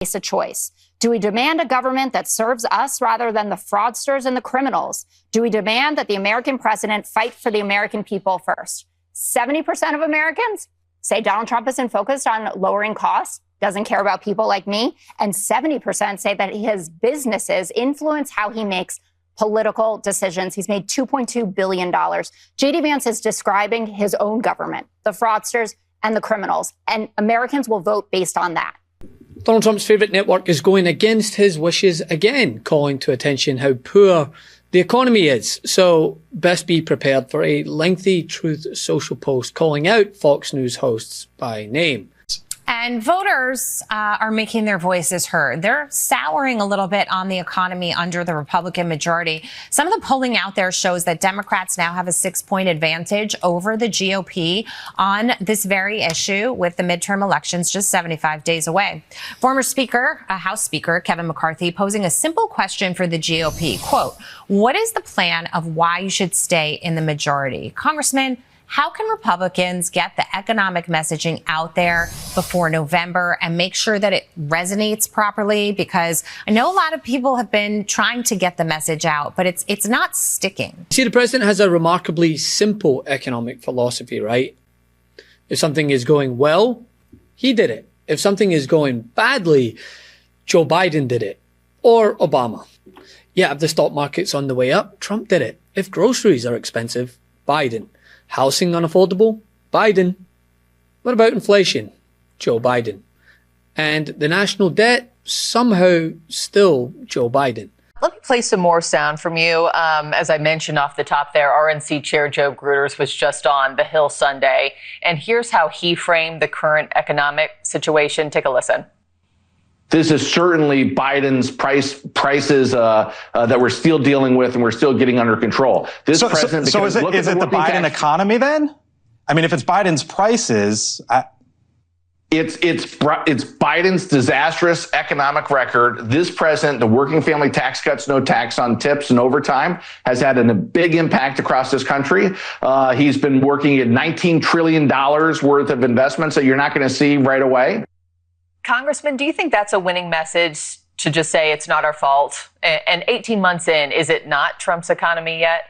face a choice. Do we demand a government that serves us rather than the fraudsters and the criminals? Do we demand that the American president fight for the American people first? 70% of Americans say Donald Trump isn't focused on lowering costs, doesn't care about people like me, and 70% say that his businesses influence how he makes political decisions. He's made $2.2 billion. J.D. Vance is describing his own government, the fraudsters and the criminals, and Americans will vote based on that. Donald Trump's favourite network is going against his wishes again, calling to attention how poor the economy is. So best be prepared for a lengthy Truth Social post calling out Fox News hosts by name. And voters are making their voices heard. They're souring a little bit on the economy under the Republican majority. Some of the polling out there shows that Democrats now have a 6-point advantage over the GOP on this very issue, with the midterm elections just 75 days away. Former Speaker, House Speaker Kevin McCarthy, posing a simple question for the GOP. Quote, what is the plan of why you should stay in the majority? Congressman, how can Republicans get the economic messaging out there before November and make sure that it resonates properly? Because I know a lot of people have been trying to get the message out, but it's not sticking. See, the president has a remarkably simple economic philosophy, right? If something is going well, he did it. If something is going badly, Joe Biden did it. Or Obama. Yeah, if the stock market's on the way up, Trump did it. If groceries are expensive, Biden. Housing unaffordable? Biden. What about inflation? Joe Biden. And the national debt? Somehow still Joe Biden. Let me play some more sound from you. As I mentioned off the top there, RNC Chair Joe Gruters was just on The Hill Sunday. And here's how he framed the current economic situation. Take a listen. This is certainly Biden's prices that we're still dealing with and we're still getting under control. This president. So is it the Biden economy then? I mean, if it's Biden's prices, it's Biden's disastrous economic record. This president, the working family tax cuts, no tax on tips and overtime, has had a big impact across this country. He's been working at $19 trillion worth of investments that you're not going to see right away. Congressman, do you think that's a winning message to just say it's not our fault? And 18 months in, is it not Trump's economy yet?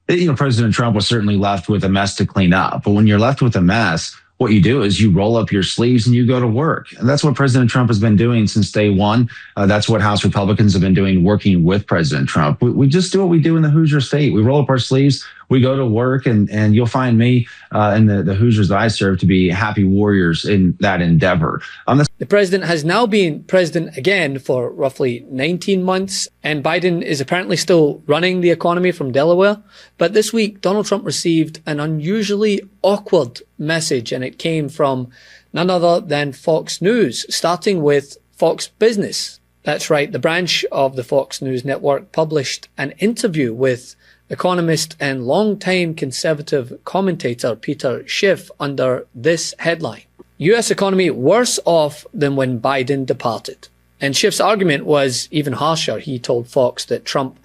You know, President Trump was certainly left with a mess to clean up. But when you're left with a mess, what you do is you roll up your sleeves and you go to work. And that's what President Trump has been doing since day one. That's what House Republicans have been doing, working with President Trump. We just do what we do in the Hoosier state. We roll up our sleeves, we go to work, and you'll find me and the Hoosiers that I serve to be happy warriors in that endeavor. The president has now been president again for roughly 19 months, and Biden is apparently still running the economy from Delaware. But this week, Donald Trump received an unusually awkward message, and it came from none other than Fox News, starting with Fox Business. That's right, the branch of the Fox News network published an interview with economist and longtime conservative commentator Peter Schiff under this headline: U.S. economy worse off than when Biden departed. And Schiff's argument was even harsher. He told Fox that Trump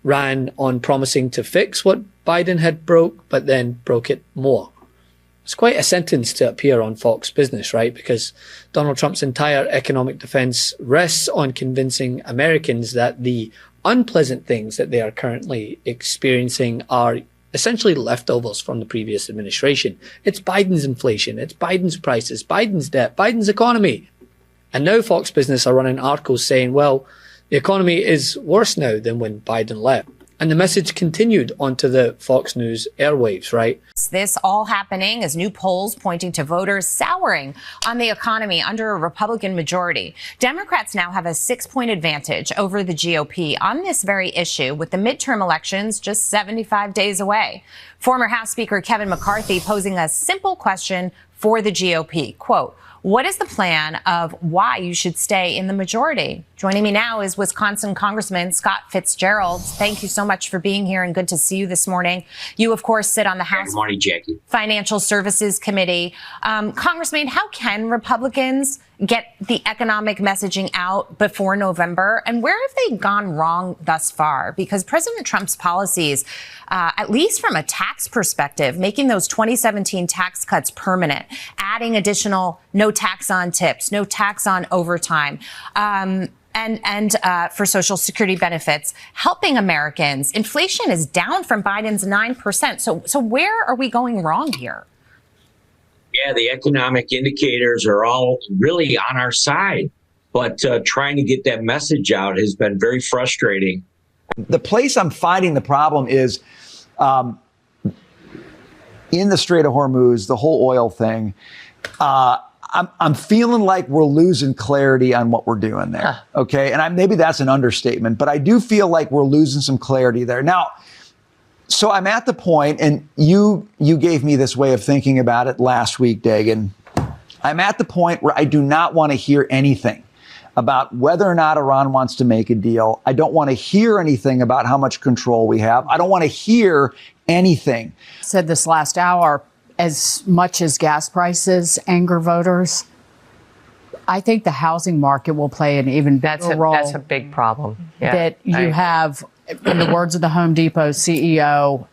ran on promising to fix what Biden had broke, but then broke it more. It's quite a sentence to appear on Fox Business, right? Because Donald Trump's entire economic defense rests on convincing Americans that the unpleasant things that they are currently experiencing are essentially leftovers from the previous administration. It's Biden's inflation, it's Biden's prices, Biden's debt, Biden's economy. And now Fox Business are running articles saying, well, the economy is worse now than when Biden left. And the message continued onto the Fox News airwaves, right? This all happening as new polls pointing to voters souring on the economy under a Republican majority. Democrats now have a 6-point advantage over the GOP on this very issue, with the midterm elections just 75 days away. Former House Speaker Kevin McCarthy posing a simple question for the GOP. Quote, what is the plan of why you should stay in the majority? Joining me now is Wisconsin Congressman Scott Fitzgerald. Thank you so much for being here and good to see you this morning. You, of course, sit on the House Good morning, Jackie. Financial Services Committee. Congressman, how can Republicans get the economic messaging out before November? And where have they gone wrong thus far? Because President Trump's policies, at least from a tax perspective, making those 2017 tax cuts permanent, adding additional no tax on tips, no tax on overtime, and for Social Security benefits, helping Americans. Inflation is down from Biden's 9%. So where are we going wrong here? Yeah, the economic indicators are all really on our side, but trying to get that message out has been very frustrating. The place I'm finding the problem is in the Strait of Hormuz, the whole oil thing. I'm feeling like we're losing clarity on what we're doing there. Okay, and maybe that's an understatement, but I do feel like we're losing some clarity there now. So I'm at the point, and you gave me this way of thinking about it last week, Dagan. I'm at the point where I do not want to hear anything about whether or not Iran wants to make a deal. I don't want to hear anything about how much control we have. I don't want to hear anything. Said this last hour, as much as gas prices anger voters, I think the housing market will play an even bigger role. That's a big problem. Yeah, that you have, in the words of the Home Depot CEO,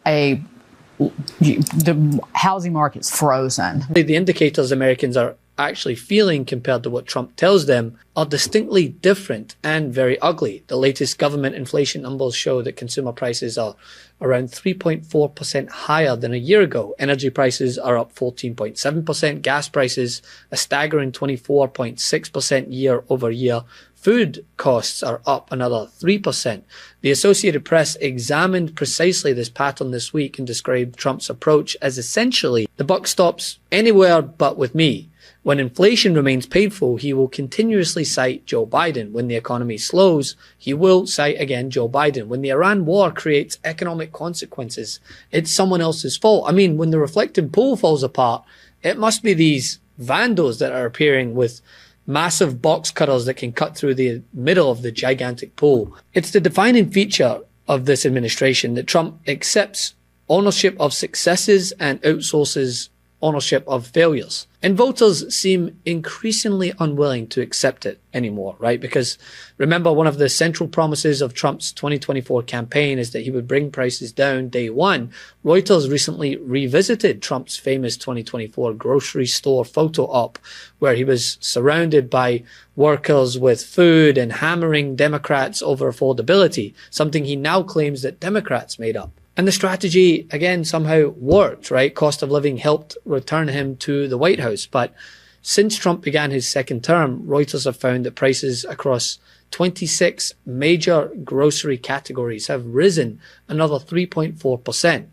the housing market's frozen. The indicators Americans are actually feeling compared to what Trump tells them are distinctly different and very ugly. The latest government inflation numbers show that consumer prices are around 3.4% higher than a year ago. Energy prices are up 14.7%. Gas prices a staggering 24.6% year over year. Food costs are up another 3%. The Associated Press examined precisely this pattern this week and described Trump's approach as essentially the buck stops anywhere but with me. When inflation remains painful, he will continuously cite Joe Biden. When the economy slows, he will cite again Joe Biden. When the Iran war creates economic consequences, it's someone else's fault. I mean, when the reflecting pool falls apart, it must be these vandals that are appearing with massive box cutters that can cut through the middle of the gigantic pool. It's the defining feature of this administration that Trump accepts ownership of successes and outsources ownership of failures. And voters seem increasingly unwilling to accept it anymore, right? Because remember, one of the central promises of Trump's 2024 campaign is that he would bring prices down day one. Reuters recently revisited Trump's famous 2024 grocery store photo op, where he was surrounded by workers with food and hammering Democrats over affordability, something he now claims that Democrats made up. And the strategy, again, somehow worked, right? Cost of living helped return him to the White House. But since Trump began his second term, Reuters have found that prices across 26 major grocery categories have risen another 3.4%.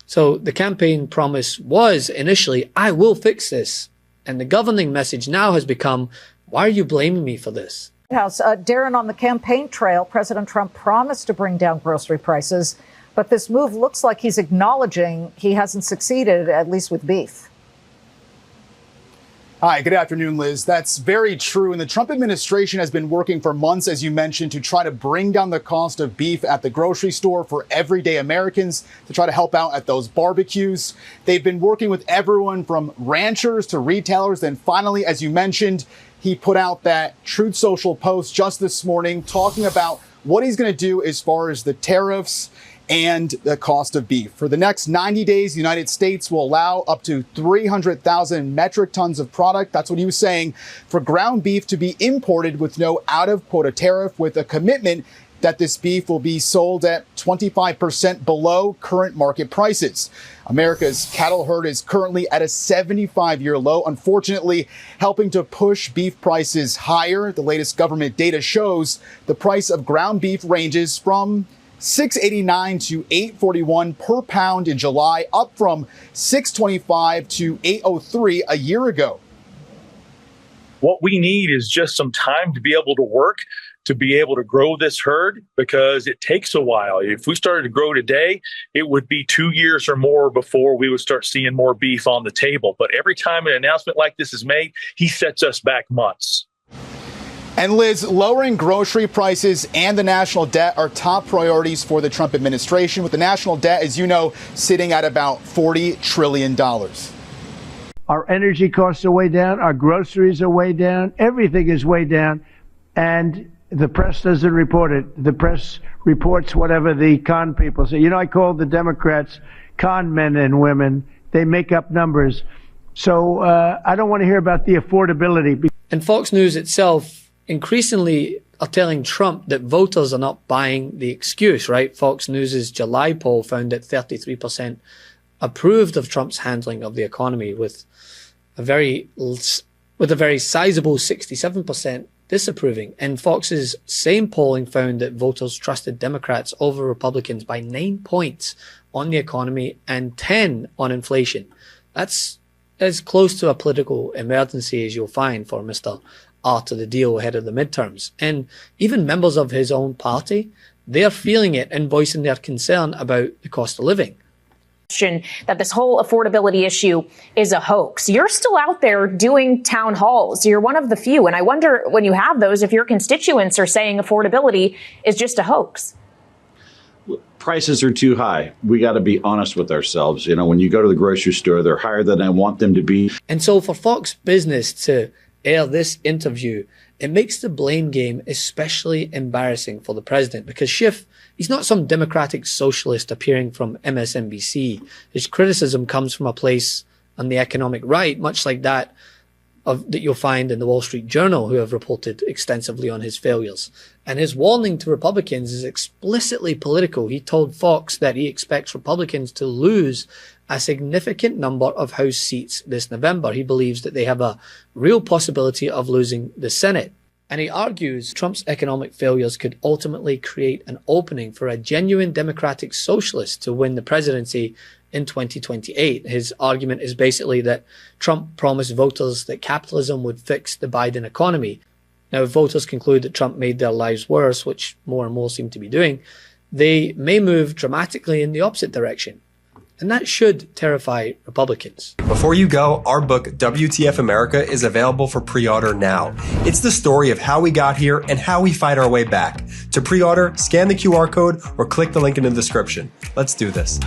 So the campaign promise was initially, I will fix this. And the governing message now has become, why are you blaming me for this? House, Darren, on the campaign trail, President Trump promised to bring down grocery prices. But this move looks like he's acknowledging he hasn't succeeded, at least with beef. Hi, good afternoon, Liz. That's very true. And the Trump administration has been working for months, as you mentioned, to try to bring down the cost of beef at the grocery store for everyday Americans, to try to help out at those barbecues. They've been working with everyone from ranchers to retailers. Then finally, as you mentioned, he put out that Truth Social post just this morning talking about what he's going to do as far as the tariffs and the cost of beef. For the next 90 days, the United States will allow up to 300,000 metric tons of product. That's what he was saying, for ground beef to be imported with no out-of-quota tariff, with a commitment that this beef will be sold at 25% below current market prices. America's cattle herd is currently at a 75-year low, unfortunately, helping to push beef prices higher. The latest government data shows the price of ground beef ranges from $6.89 to $8.41 per pound in July, up from $6.25 to $8.03 a year ago. What we need is just some time to be able to work, to be able to grow this herd, because it takes a while. If we started to grow today, it would be 2 years or more before we would start seeing more beef on the table. But every time an announcement like this is made, he sets us back months. And Liz, lowering grocery prices and the national debt are top priorities for the Trump administration, with the national debt, as you know, sitting at about $40 trillion. Our energy costs are way down. Our groceries are way down. Everything is way down. And the press doesn't report it. The press reports whatever the con people say. You know, I call the Democrats con men and women. They make up numbers. So I don't want to hear about the affordability. And Fox News itself increasingly are telling Trump that voters are not buying the excuse, right? Fox News' July poll found that 33% approved of Trump's handling of the economy, with a very sizable 67% disapproving. And Fox's same polling found that voters trusted Democrats over Republicans by 9 points on the economy and 10 on inflation. That's as close to a political emergency as you'll find for Mr. Art of the deal ahead of the midterms. And even members of his own party, they're feeling it and voicing their concern about the cost of living. That this whole affordability issue is a hoax. You're still out there doing town halls. You're one of the few. And I wonder, when you have those, if your constituents are saying affordability is just a hoax. Prices are too high. We got to be honest with ourselves. You know, when you go to the grocery store, they're higher than I want them to be. And so for Fox Business to air this interview, it makes the blame game especially embarrassing for the president, because Schiff, he's not some democratic socialist appearing from MSNBC. His criticism comes from a place on the economic right, much like that you'll find in the Wall Street Journal, who have reported extensively on his failures. And his warning to Republicans is explicitly political. He told Fox that he expects Republicans to lose a significant number of House seats this November. He believes that they have a real possibility of losing the Senate. And he argues Trump's economic failures could ultimately create an opening for a genuine democratic socialist to win the presidency in 2028. His argument is basically that Trump promised voters that capitalism would fix the Biden economy. Now, if voters conclude that Trump made their lives worse, which more and more seem to be doing, they may move dramatically in the opposite direction. And that should terrify Republicans. Before you go, our book, WTF America, is available for pre-order now. It's the story of how we got here and how we fight our way back. To pre-order, scan the QR code or click the link in the description. Let's do this.